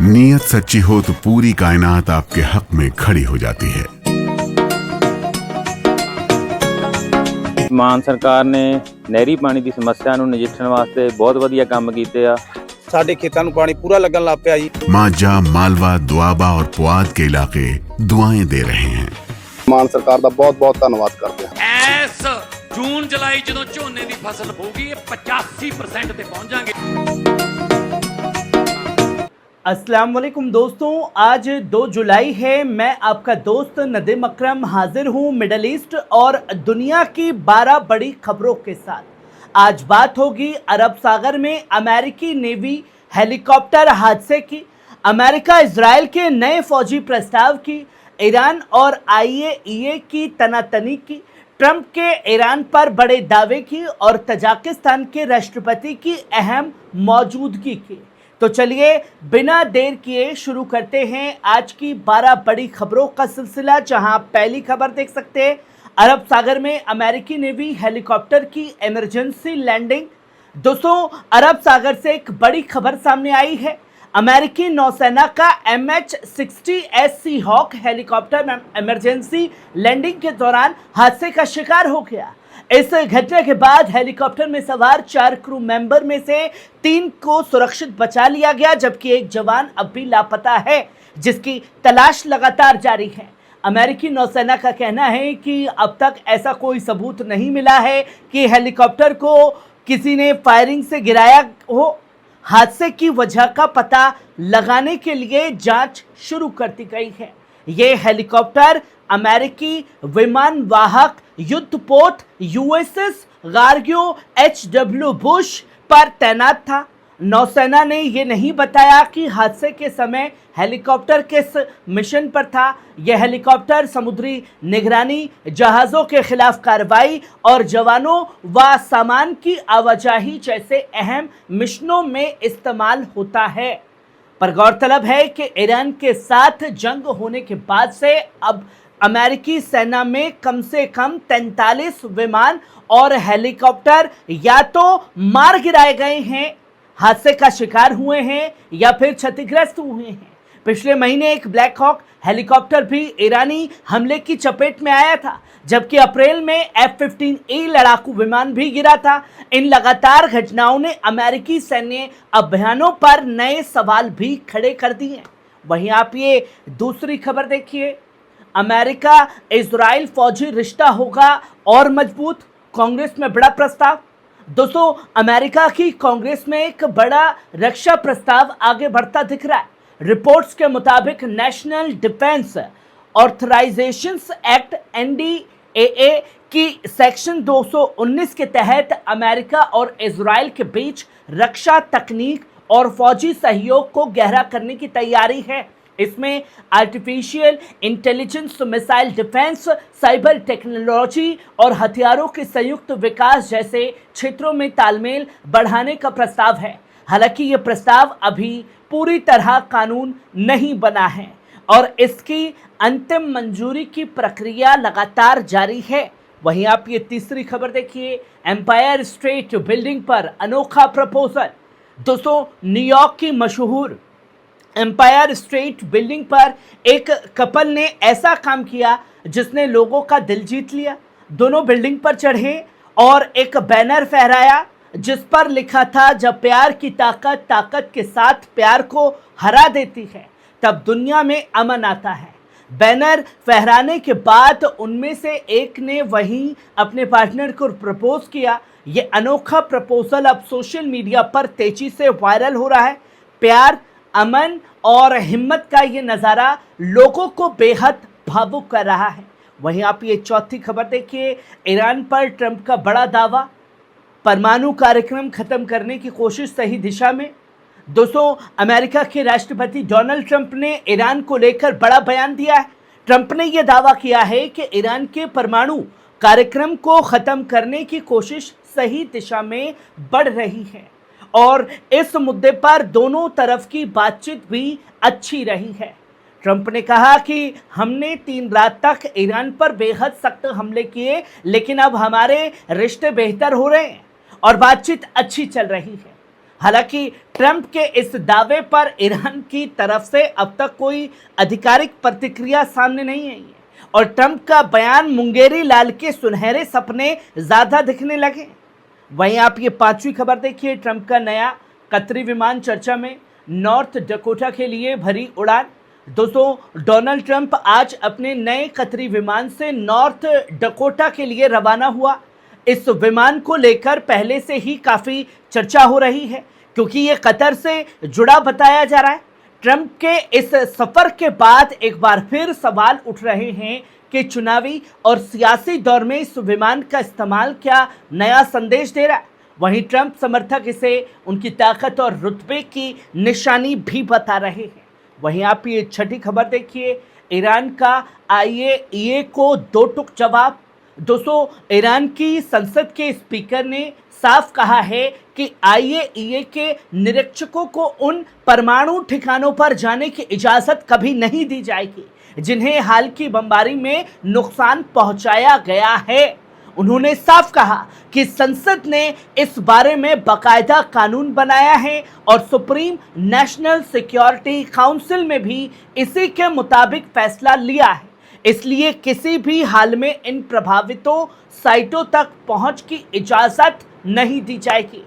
नीयत सच्ची हो तो पूरी कायनात आपके हक में खड़ी हो जाती है। ਮਾਨ ਸਰਕਾਰ ਨੇ ਨਹਿਰੀ ਪਾਣੀ ਦੀ ਸਮੱਸਿਆ ਨੂੰ ਨਜਿੱਠਣ ਵਾਸਤੇ ਬਹੁਤ ਵਧੀਆ ਕੰਮ ਕੀਤੇ ਆ। ਸਾਡੇ ਖੇਤਾਂ ਨੂੰ ਪਾਣੀ ਪੂਰਾ ਲੱਗਣ ਲੱਗ ਪਿਆ ਜੀ। माझा, मालवा, दुआबा और पुआध के इलाके दुआएं दे रहे हैं। ਮਾਨ ਸਰਕਾਰ ਦਾ ਬਹੁਤ ਬਹੁਤ ਧੰਨਵਾਦ ਕਰਦੇ ਹਾਂ। ਇਸ ਜੂਨ ਜੁਲਾਈ ਜਦੋਂ ਝੋਨੇ ਦੀ ਫਸਲ ਹੋਊਗੀ ਇਹ 85% ਤੇ ਪਹੁੰਚ ਜਾਾਂਗੇ। अस्सलाम वालेकुम दोस्तों, आज 2 जुलाई है। मैं आपका दोस्त नदीम अकरम हाजिर हूँ मिडल ईस्ट और दुनिया की 12 बड़ी खबरों के साथ। आज बात होगी अरब सागर में अमेरिकी नेवी हेलीकॉप्टर हादसे की, अमेरिका इजराइल के नए फौजी प्रस्ताव की, ईरान और IAEA की तनातनी की, ट्रंप के ईरान पर बड़े दावे की और तजाकिस्तान के राष्ट्रपति की अहम मौजूदगी की। तो चलिए बिना देर किए शुरू करते हैं आज की 12 बड़ी खबरों का सिलसिला, जहां पहली खबर देख सकते हैं अरब सागर में अमेरिकी नेवी हेलीकॉप्टर की इमरजेंसी लैंडिंग। दोस्तों, अरब सागर से एक बड़ी खबर सामने आई है। अमेरिकी नौसेना का MH-60S Seahawk helicopter emergency landing के दौरान हादसे का शिकार हो गया। इस घटना के बाद हेलीकॉप्टर में सवार 4 क्रू मेंबर में से 3 को सुरक्षित बचा लिया गया, जबकि एक जवान अब भी लापता है, जिसकी तलाश लगातार जारी है। अमेरिकी नौसेना का कहना है कि अब तक ऐसा कोई सबूत नहीं मिला है कि हेलीकॉप्टर को किसी ने फायरिंग से गिराया हो। हादसे की वजह का पता लगाने के लिए जांच शुरू कर दी गई है। ये हेलीकॉप्टर अमेरिकी विमान वाहक युद्धपोत USS गार्गियो HW बुश पर तैनात था। नौसेना ने यह नहीं बताया कि हादसे के समय हेलीकॉप्टर किस मिशन पर था। यह हेलीकॉप्टर समुद्री निगरानी, जहाज़ों के खिलाफ कार्रवाई और जवानों व सामान की आवाजाही जैसे अहम मिशनों में इस्तेमाल होता है। पर गौरतलब है कि ईरान के साथ जंग होने के बाद से अब अमेरिकी सेना में कम से कम 43 विमान और हेलीकॉप्टर या तो मार गिराए गए हैं, हादसे का शिकार हुए हैं या फिर क्षतिग्रस्त हुए हैं। पिछले महीने एक ब्लैक हॉक हेलीकॉप्टर भी ईरानी हमले की चपेट में आया था, जबकि अप्रैल में F-15E लड़ाकू विमान भी गिरा था। इन लगातार घटनाओं ने अमेरिकी सैन्य अभियानों पर नए सवाल भी खड़े कर दिए हैं। वहीं आप ये दूसरी खबर देखिए, अमेरिका इजराइल फौजी रिश्ता होगा और मजबूत, कांग्रेस में बड़ा प्रस्ताव। दोस्तों, अमेरिका की कांग्रेस में एक बड़ा रक्षा प्रस्ताव आगे बढ़ता दिख रहा है। रिपोर्ट्स के मुताबिक नेशनल डिफेंस ऑथराइजेशंस एक्ट NDAA की सेक्शन 219 के तहत अमेरिका और इजराइल के बीच रक्षा तकनीक और फौजी सहयोग को गहरा करने की तैयारी है। इसमें artificial intelligence, missile defence, cyber technology और हथियारों के संयुक्त विकास जैसे क्षेत्रों में तालमेल बढ़ाने का प्रस्ताव है। हालांकि ये प्रस्ताव अभी पूरी तरह कानून नहीं बना है और इसकी अंतिम मंजूरी की प्रक्रिया लगातार जारी है। वहीं आप ये तीसरी खबर देखिए, एम्पायर स्टेट बिल्डिंग पर अनोखा प्रपोजल। दोस्तों, न्यूयॉर्क की मशहूर एम्पायर स्टेट बिल्डिंग पर एक कपल ने ऐसा काम किया जिसने लोगों का दिल जीत लिया। दोनों बिल्डिंग पर चढ़े और एक बैनर फहराया जिस पर लिखा था, जब प्यार की ताकत ताकत के साथ प्यार को हरा देती है तब दुनिया में अमन आता है। बैनर फहराने के बाद उनमें से एक ने वहीं अपने पार्टनर को प्रपोज किया। ये अनोखा प्रपोजल अब सोशल मीडिया पर तेजी से वायरल हो रहा है। प्यार, अमन और हिम्मत का ये नज़ारा लोगों को बेहद भावुक कर रहा है। वहीं आप ये चौथी खबर देखिए, ईरान पर ट्रंप का बड़ा दावा, परमाणु कार्यक्रम खत्म करने की कोशिश सही दिशा में। दोस्तों, अमेरिका के राष्ट्रपति डोनाल्ड ट्रंप ने ईरान को लेकर बड़ा बयान दिया है। ट्रंप ने यह दावा किया है कि ईरान के परमाणु कार्यक्रम को खत्म करने की कोशिश सही दिशा में बढ़ रही है और इस मुद्दे पर दोनों तरफ की बातचीत भी अच्छी रही है। ट्रंप ने कहा कि हमने 3 रात तक ईरान पर बेहद सख्त हमले किए, लेकिन अब हमारे रिश्ते बेहतर हो रहे हैं और बातचीत अच्छी चल रही है। हालांकि ट्रंप के इस दावे पर ईरान की तरफ से अब तक कोई आधिकारिक प्रतिक्रिया सामने नहीं आई है और ट्रंप का बयान मुंगेरी लाल के सुनहरे सपने ज्यादा दिखने लगे। वहीं आप ये पांचवी खबर देखिए, ट्रंप का नया कतरी विमान चर्चा में, नॉर्थ डकोटा के लिए भरी उड़ान। दोस्तों, डोनाल्ड ट्रंप आज अपने नए कतरी विमान से नॉर्थ डकोटा के लिए रवाना हुआ। इस विमान को लेकर पहले से ही काफी चर्चा हो रही है क्योंकि ये कतर से जुड़ा बताया जा रहा है। ट्रंप के इस सफर के बाद एक बार फिर सवाल उठ रहे हैं कि चुनावी और सियासी दौर में इस विमान का इस्तेमाल क्या नया संदेश दे रहा है। वहीं ट्रंप समर्थक इसे उनकी ताकत और रुतबे की निशानी भी बता रहे हैं। वहीं आप ये छठी खबर देखिए, ईरान का IAEA को दो टूक जवाब। दोस्तों, ईरान की संसद के स्पीकर ने साफ कहा है कि IAEA के निरीक्षकों को उन परमाणु ठिकानों पर जाने की इजाजत कभी नहीं दी जाएगी जिन्हें हाल की बमबारी में नुकसान पहुंचाया गया है। उन्होंने साफ कहा कि संसद ने इस बारे में बाकायदा कानून बनाया है और सुप्रीम नेशनल सिक्योरिटी काउंसिल में भी इसी के मुताबिक फैसला लिया है। इसलिए किसी भी हाल में इन प्रभावितों साइटों तक पहुंच की इजाजत नहीं दी जाएगी।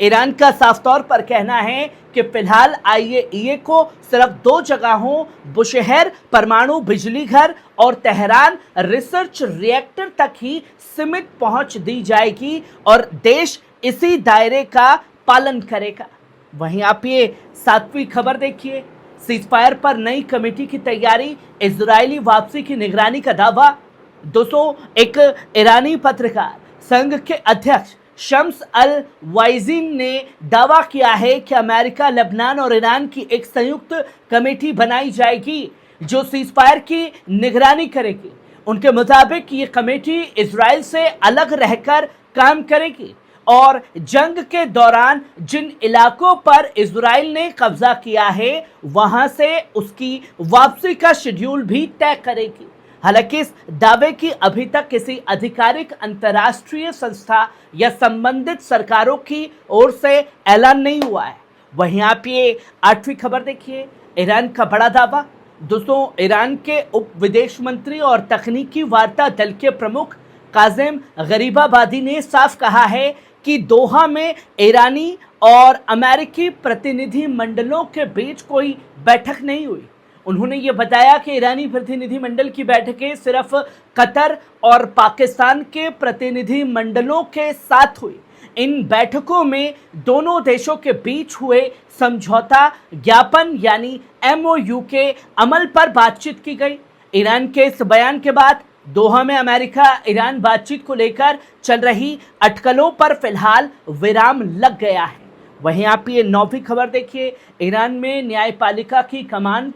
ईरान का साफ तौर पर कहना है कि फिलहाल IAEA को सिर्फ दो जगहों, बुशहर परमाणु बिजली घर और तेहरान रिसर्च रिएक्टर तक ही सीमित पहुंच दी जाएगी और देश इसी दायरे का पालन करेगा। वहीं आप ये सातवीं खबर देखिए, सीजफायर पर नई कमेटी की तैयारी, इजरायली वापसी की निगरानी का दावा। दोस्तों, एक ईरानी पत्रकार संघ के अध्यक्ष शम्स अल वाइजिन ने दावा किया है कि अमेरिका, लेबनान और ईरान की एक संयुक्त कमेटी बनाई जाएगी जो सीजफायर की निगरानी करेगी। उनके मुताबिक ये कमेटी इजराइल से अलग रहकर काम करेगी और जंग के दौरान जिन इलाकों पर इजराइल ने कब्जा किया है वहां से उसकी वापसी का शेड्यूल भी तय करेगी। हालांकि इस दावे की अभी तक किसी आधिकारिक अंतर्राष्ट्रीय संस्था या संबंधित सरकारों की ओर से ऐलान नहीं हुआ है। वहीं आप ये आठवीं खबर देखिए, ईरान का बड़ा दावा। दोस्तों, ईरान के उप विदेश मंत्री और तकनीकी वार्ता दल के प्रमुख काजिम गरीबाबादी ने साफ कहा है कि दोहा में ईरानी और अमेरिकी प्रतिनिधि मंडलों के बीच कोई बैठक नहीं हुई। उन्होंने ये बताया कि ईरानी प्रतिनिधि मंडल की बैठकें सिर्फ कतर और पाकिस्तान के प्रतिनिधि मंडलों के साथ हुई। इन बैठकों में दोनों देशों के बीच हुए समझौता ज्ञापन यानी MOU के अमल पर बातचीत की गई। ईरान के इस बयान के बाद दोहा में अमेरिका ईरान बातचीत को लेकर चल रही अटकलों पर फिलहाल विराम लग गया है। वहीं आप ये नौवीं खबर देखिए, ईरान में न्यायपालिका की कमान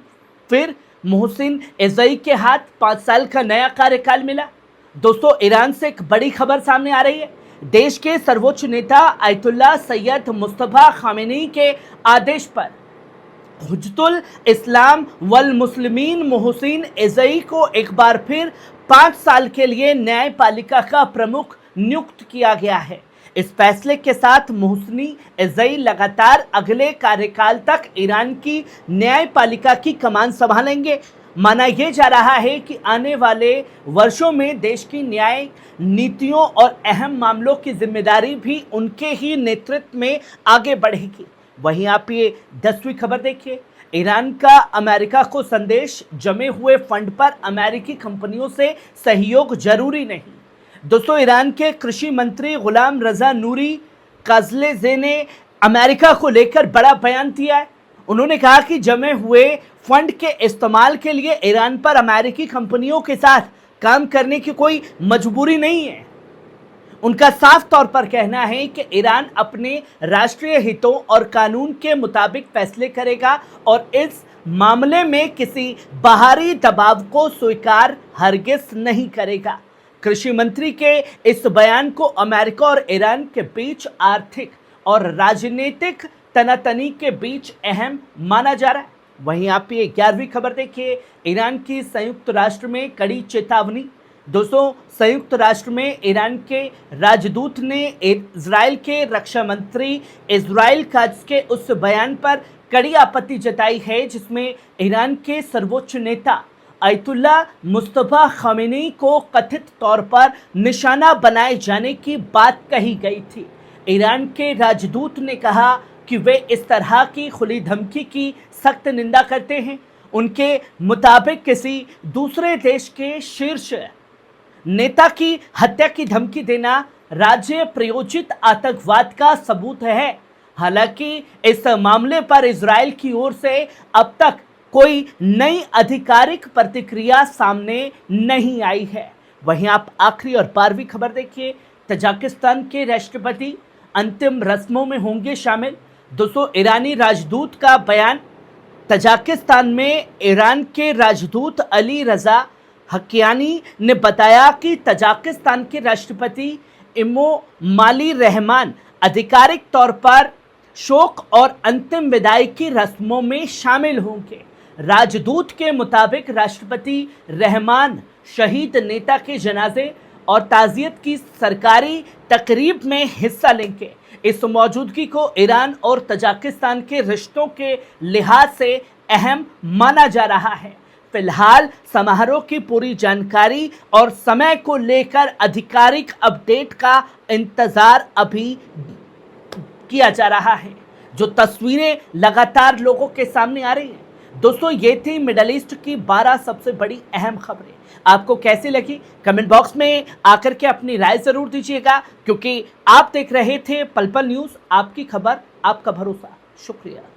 फिर मोहसिन एजई के हाथ, 5 साल का नया कार्यकाल मिला। दोस्तों, ईरान से एक बड़ी खबर सामने आ रही है। देश के सर्वोच्च नेता आयतुल्लाह सैयद मुस्तफा खामेनी के आदेश पर हुज्जतुल इस्लाम वल मुस्लिमीन मोहसिन एजई को एक बार फिर 5 साल के लिए न्यायपालिका का प्रमुख नियुक्त किया गया है। इस फैसले के साथ मोहसिन एजई लगातार अगले कार्यकाल तक ईरान की न्यायपालिका की कमान संभालेंगे। माना यह जा रहा है कि आने वाले वर्षों में देश की न्याय नीतियों और अहम मामलों की जिम्मेदारी भी उनके ही नेतृत्व में आगे बढ़ेगी। वहीं आप ये 10वीं खबर देखिए, ईरान का अमेरिका को संदेश, जमे हुए फंड पर अमेरिकी कंपनियों से सहयोग जरूरी नहीं। दोस्तों, ईरान के कृषि मंत्री गुलाम रजा नूरी काजलेजे ने अमेरिका को लेकर बड़ा बयान दिया है। उन्होंने कहा कि जमे हुए फंड के इस्तेमाल के लिए ईरान पर अमेरिकी कंपनियों के साथ काम करने की कोई मजबूरी नहीं है। उनका साफ तौर पर कहना है कि ईरान अपने राष्ट्रीय हितों और कानून के मुताबिक फैसले करेगा और इस मामले में किसी बाहरी दबाव को स्वीकार हरगिज नहीं करेगा। कृषि मंत्री के इस बयान को अमेरिका और ईरान के बीच आर्थिक और राजनीतिक तनातनी के बीच अहम माना जा रहा है। वहीं आप ये 11वीं खबर देखिए, ईरान की संयुक्त राष्ट्र में कड़ी चेतावनी। दोस्तों, संयुक्त राष्ट्र में ईरान के राजदूत ने इजराइल के रक्षा मंत्री इजराइल काट्ज़ के उस बयान पर कड़ी आपत्ति जताई है जिसमें ईरान के सर्वोच्च नेता अयतुल्ला मुस्तफा खामेनी को कथित तौर पर निशाना बनाए जाने की बात कही गई थी। ईरान के राजदूत ने कहा कि वे इस तरह की खुली धमकी की सख्त निंदा करते हैं। उनके मुताबिक किसी दूसरे देश के शीर्ष नेता की हत्या की धमकी देना राज्य प्रायोजित आतंकवाद का सबूत है। हालांकि इस मामले पर इजराइल की ओर से अब तक कोई नई आधिकारिक प्रतिक्रिया सामने नहीं आई है। वहीं आप आखिरी और 12वीं खबर देखिए, तजाकिस्तान के राष्ट्रपति अंतिम रस्मों में होंगे शामिल। दोस्तों, ईरानी राजदूत का बयान। तजाकिस्तान में ईरान के राजदूत अली रजा हकियानी ने बताया कि तजाकिस्तान के राष्ट्रपति इमोमाली रहमान आधिकारिक तौर पर शोक और अंतिम विदाई की रस्मों में शामिल होंगे। राजदूत के मुताबिक राष्ट्रपति रहमान शहीद नेता के जनाजे और ताज़ियत की सरकारी तकरीब में हिस्सा लेंगे। इस मौजूदगी को ईरान और तजाकिस्तान के रिश्तों के लिहाज से अहम माना जा रहा है। फिलहाल समारोह की पूरी जानकारी और समय को लेकर आधिकारिक अपडेट का इंतजार अभी किया जा रहा है। जो तस्वीरें लगातार लोगों के सामने आ रही हैं। दोस्तों, ये थी मिडल ईस्ट की 12 सबसे बड़ी अहम खबरें। आपको कैसी लगी कमेंट बॉक्स में आकर के अपनी राय जरूर दीजिएगा, क्योंकि आप देख रहे थे पल पल न्यूज़, आपकी खबर आपका भरोसा। शुक्रिया।